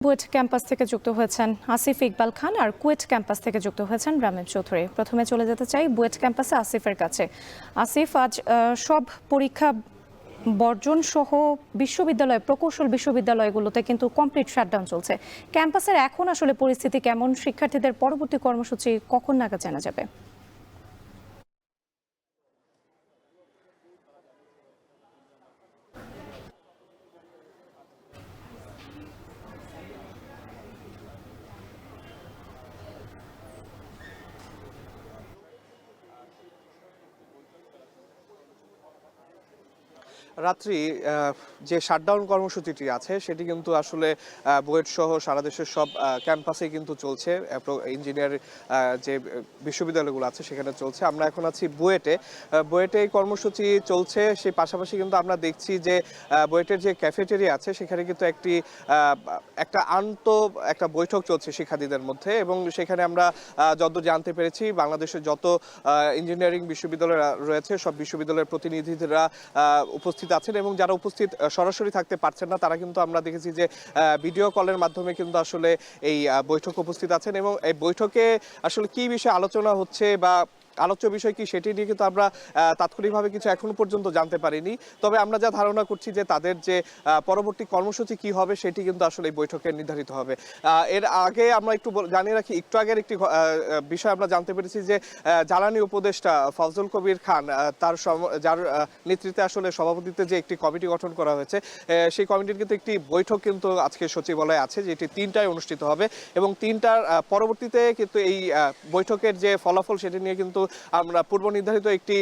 BUET campus থেকে যুক্ত হয়েছেন আসিফ ইকবাল খান আর কুয়েট ক্যাম্পাস থেকে যুক্ত হয়েছেন রামিম চৌধুরী। প্রথমে চলে যেতে চাই বুয়েট ক্যাম্পাসে আসিফের কাছে। আসিফ, আজ সব পরীক্ষা বর্জন সহ বিশ্ববিদ্যালয় প্রকৌশল বিশ্ববিদ্যালয়গুলোতে কিন্তু কমপ্লিট শাটডাউন চলছে। ক্যাম্পাসের এখন আসলে পরিস্থিতি কেমন? শিক্ষার্থীদের পরবর্তী কর্মসূচি কখন নাগাদ জানা যাবে? রাত্রি যে শাটডাউন কর্মসূচিটি আছে সেটি কিন্তু আসলে বুয়েট সহ সারা দেশের সব ক্যাম্পাসে কিন্তু চলছে। ইঞ্জিনিয়ার যে বিশ্ববিদ্যালয়গুলো আছে সেখানে চলছে। আমরা এখন আছি বুয়েটে। বুয়েটে এই কর্মসূচি চলছে, সেই পাশাপাশি কিন্তু আমরা দেখছি যে বুয়েটের যে ক্যাফেটেরিয়া আছে সেখানে কিন্তু একটা বৈঠক চলছে শিক্ষার্থীদের মধ্যে, এবং সেখানে আমরা যতদূর জানতে পেরেছি বাংলাদেশের যত ইঞ্জিনিয়ারিং বিশ্ববিদ্যালয় রয়েছে সব বিশ্ববিদ্যালয়ের প্রতিনিধিরা উপস্থিত আছেন, এবং যারা উপস্থিত সরাসরি থাকতে পারছেন না তারা কিন্তু আমরা দেখেছি যে ভিডিও কলের মাধ্যমে কিন্তু আসলে এই বৈঠক উপস্থিত আছেন। এবং এই বৈঠকে আসলে কি বিষয়ে আলোচনা হচ্ছে বা আলোচ্য বিষয় কি সেটি নিয়ে কিন্তু আমরা তাৎক্ষণিকভাবে কিছু এখনো পর্যন্ত জানতে পারিনি। তবে আমরা যা ধারণা করছি যে তাদের যে পরবর্তী কর্মসূচি কি হবে সেটি কিন্তু আসলে এই বৈঠকে নির্ধারিত হবে। এর আগে আমরা একটু জানিয়ে রাখি, একটু আগের একটি বিষয় আমরা জানতে পেরেছি যে জ্বালানি উপদেষ্টা ফজল কবির খান যার নেতৃত্বে আসলে সভাপতিত্বে যে একটি কমিটি গঠন করা হয়েছে, সেই কমিটির কিন্তু একটি বৈঠক কিন্তু আজকে সচিবালয়ে আছে, যেটি 3টায় অনুষ্ঠিত হবে, এবং 3টার পরবর্তীতে কিন্তু এই বৈঠকের যে ফলাফল সেটি নিয়ে কিন্তু আমরা পূর্ব নির্ধারিত একটি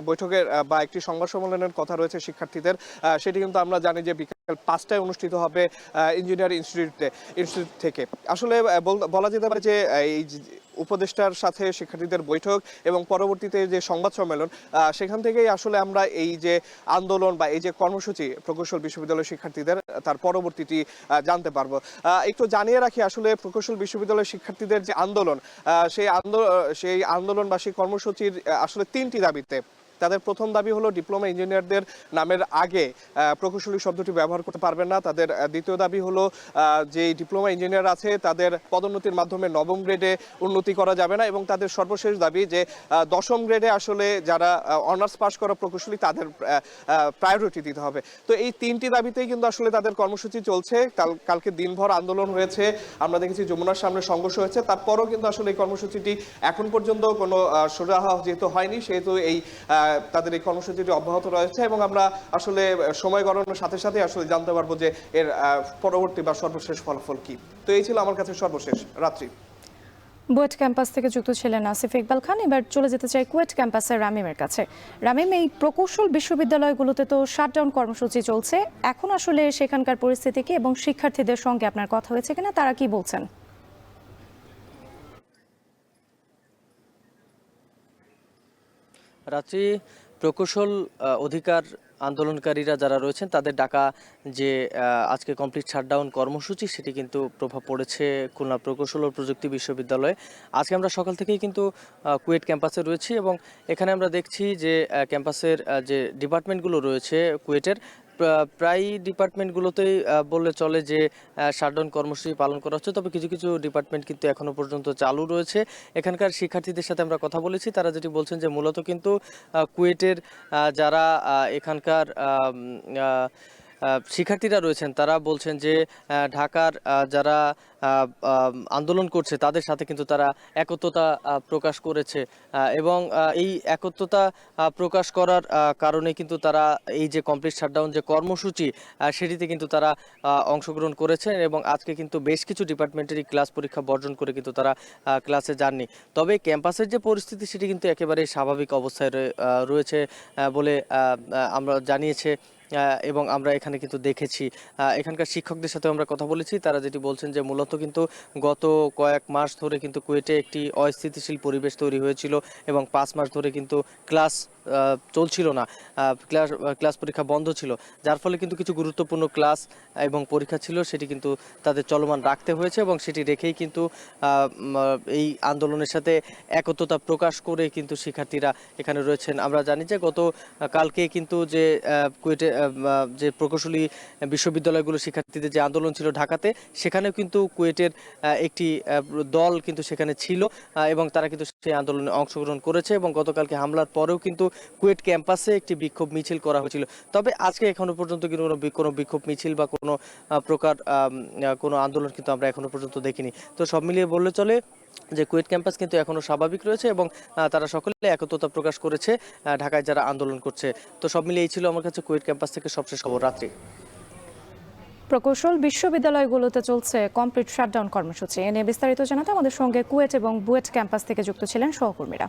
বৈঠকের বা একটি সংবাদ সম্মেলনের কথা রয়েছে শিক্ষার্থীদের। সেটি কিন্তু আমরা জানি যে বিকাল 5টায় অনুষ্ঠিত হবে ইঞ্জিনিয়ারিং ইনস্টিটিউট থেকে। আসলে বলা যেতে পারে যে এই উপদেষ্টার সাথে শিক্ষার্থীদের বৈঠক এবং পরবর্তীতে যে সংবাদ সম্মেলন, সেখান থেকেই আসলে আমরা এই যে আন্দোলন বা এই যে কর্মসূচি প্রকৌশল বিশ্ববিদ্যালয় শিক্ষার্থীদের তার পরবর্তীটি জানতে পারবো। একটু জানিয়ে রাখি, আসলে প্রকৌশল বিশ্ববিদ্যালয় শিক্ষার্থীদের যে আন্দোলন, সেই আন্দোলন বা সেই কর্মসূচির আসলে 3টি দাবিতে। তাদের প্রথম দাবি হলো ডিপ্লোমা ইঞ্জিনিয়ারদের নামের আগে প্রকৌশলী শব্দটি ব্যবহার করতে পারবেন না। তাদের দ্বিতীয় দাবি হলো যে ডিপ্লোমা ইঞ্জিনিয়ার আছে তাদের পদোন্নতির মাধ্যমে 9ম গ্রেডে উন্নতি করা যাবে না, এবং তাদের সর্বশেষ দাবি যে 10ম গ্রেডে আসলে যারা অনার্স পাস করা প্রকৌশলী তাদের প্রায়োরিটি দিতে হবে। তো এই 3টি দাবিতেই কিন্তু আসলে তাদের কর্মসূচি চলছে। কালকে দিনভর আন্দোলন হয়েছে, আমরা দেখেছি যমুনার সামনে সংঘর্ষ হয়েছে, তারপরও কিন্তু আসলে এই কর্মসূচিটি এখন পর্যন্ত কোনো সুরাহা যেহেতু হয়নি, সেহেতু তাদের এই কর্মসূচিটি অব্যাহত রয়েছে, এবং আমরা আসলে সময় গণনার সাথে সাথে আসলে জানতে পারবো যে এর পরবর্তী বা সর্বশেষ ফলাফল কি। তো এই ছিল আমার কাছে সর্বশেষ রাত্রি। বুয়েট ক্যাম্পাস থেকে যুক্ত ছিলেন আসিফ ইকবাল খান। এবার চলে যেতে চাই কুয়েট ক্যাম্পাসের রামিমের কাছে। রামিম, এই প্রকৌশল বিশ্ববিদ্যালয়গুলোতে তো শাটডাউন কর্মসূচি চলছে, এখন আসলে সেখানকার পরিস্থিতি কি এবং শিক্ষার্থীদের সঙ্গে আপনার কথা হয়েছে কিনা, তারা কি বলছেন? রাত্রি প্রকৌশল অধিকার আন্দোলনকারীরা যারা রয়েছেন তাদের ডাকা যে আজকে কমপ্লিট শাটডাউন কর্মসূচি, সেটি কিন্তু প্রভাব পড়েছে খুলনা প্রকৌশল ও প্রযুক্তি বিশ্ববিদ্যালয়ে। আজকে আমরা সকাল থেকেই কিন্তু কুয়েট ক্যাম্পাসে রয়েছি, এবং এখানে আমরা দেখছি যে ক্যাম্পাসের যে ডিপার্টমেন্টগুলো রয়েছে কুয়েটের প্রায় ডিপার্টমেন্টগুলোতেই বললে চলে যে শাটডাউন কর্মসূচি পালন করা হচ্ছে। তবে কিছু কিছু ডিপার্টমেন্ট কিন্তু এখনও পর্যন্ত চালু রয়েছে। এখানকার শিক্ষার্থীদের সাথে আমরা কথা বলেছি, তারা যেটি বলছেন যে মূলত কিন্তু কুয়েটের যারা এখানকার শিক্ষার্থীরা রয়েছেন তারা বলছেন যে ঢাকার যারা আন্দোলন করছে তাদের সাথে কিন্তু তারা একত্রতা প্রকাশ করেছে, এবং এই একত্রতা প্রকাশ করার কারণে কিন্তু তারা এই যে কমপ্লিট শাটডাউন যে কর্মসূচি সেটিতে কিন্তু তারা অংশগ্রহণ করেছেন, এবং আজকে কিন্তু বেশ কিছু ডিপার্টমেন্টেরই ক্লাস পরীক্ষা বর্জন করে কিন্তু তারা ক্লাসে যাননি। তবে ক্যাম্পাসের যে পরিস্থিতি সেটি কিন্তু একেবারে স্বাভাবিক অবস্থায় রয়েছে বলে আমরা জানিয়েছে, এবং আমরা এখানে কিন্তু দেখেছি। এখানকার শিক্ষকদের সাথে আমরা কথা বলেছি, তারা যেটি বলছেন যে মূলত কিন্তু গত কয়েক মাস ধরে কিন্তু কুয়েটে একটি অস্থিতিশীল পরিবেশ তৈরি হয়েছিল, এবং 5 মাস ধরে কিন্তু ক্লাস চলছিল না, ক্লাস পরীক্ষা বন্ধ ছিল, যার ফলে কিন্তু কিছু গুরুত্বপূর্ণ ক্লাস এবং পরীক্ষা ছিল সেটি কিন্তু তাদের চলমান রাখতে হয়েছে এবং সেটি রেখেই কিন্তু এই আন্দোলনের সাথে একত্রতা প্রকাশ করে কিন্তু শিক্ষার্থীরা এখানে রয়েছেন। আমরা জানি যে কালকে কিন্তু যে কুয়েটে যে প্রকৌশলী বিশ্ববিদ্যালয়গুলো শিক্ষার্থীদের যে আন্দোলন ছিল ঢাকাতে, সেখানেও কিন্তু কুয়েটের একটি দল কিন্তু সেখানে ছিল এবং তারা কিন্তু সেই আন্দোলনে অংশগ্রহণ করেছে এবং গতকালকে হামলার পরেও কিন্তু কুয়েট ক্যাম্পাসে একটি বিক্ষোভ মিছিল করা হয়েছিল। তবে আজকে এখনো পর্যন্ত কিন্তু কোনো বিক্ষোভ মিছিল বা কোনো প্রকার কোনো আন্দোলন কিন্তু আমরা এখনো পর্যন্ত দেখিনি। তো সব মিলিয়ে বললে চলে যে কুয়েট ক্যাম্পাস কিন্তু এখনো স্বাভাবিক রয়েছে এবং তারা সকলে একত্রতা প্রকাশ করেছে ঢাকায় যারা আন্দোলন করছে। তো সব মিলিয়ে এই ছিল আমার কাছে কুয়েট ক্যাম্পাস থেকে সবশেষ খবর। রাত্রি। প্রকৌশল বিশ্ববিদ্যালয়গুলোতে চলছে কমপ্লিট শাটডাউন কর্মসূচি। এ নিয়ে বিস্তারিত জানাতে আমাদের সঙ্গে কুয়েট এবং বুয়েট ক্যাম্পাস থেকে যুক্ত ছিলেন সহকর্মীরা।